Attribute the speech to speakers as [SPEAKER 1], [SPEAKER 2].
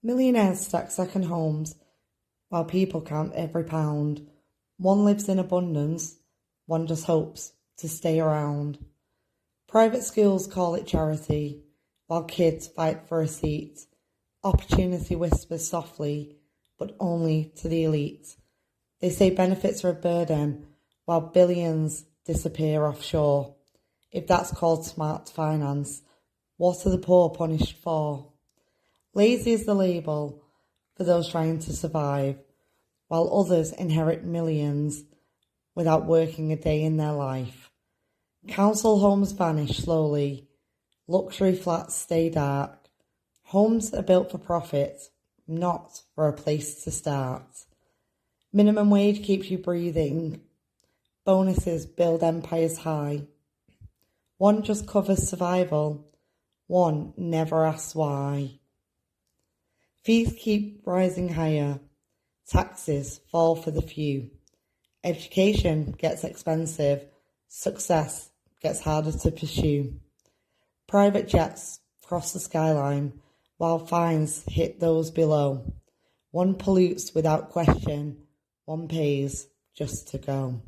[SPEAKER 1] Millionaires stack second homes while people count every pound. One lives in abundance, one just hopes to stay around. Private schools call it charity, while kids fight for a seat. Opportunity whispers softly, but only to the elite. They say benefits are a burden, while billions disappear offshore. If that's called smart finance, what are the poor punished for? Lazy is the label for those trying to survive, while others inherit millions without working a day in their life. Council homes vanish slowly, luxury flats stay dark. Homes are built for profit, not for a place to start. Minimum wage keeps you breathing. Bonuses build empires high. One just covers survival, one never asks why. Fees keep rising higher, taxes fall for the few. Education gets expensive, success gets harder to pursue. Private jets cross the skyline, while fines hit those below. One pollutes without question, one pays just to go.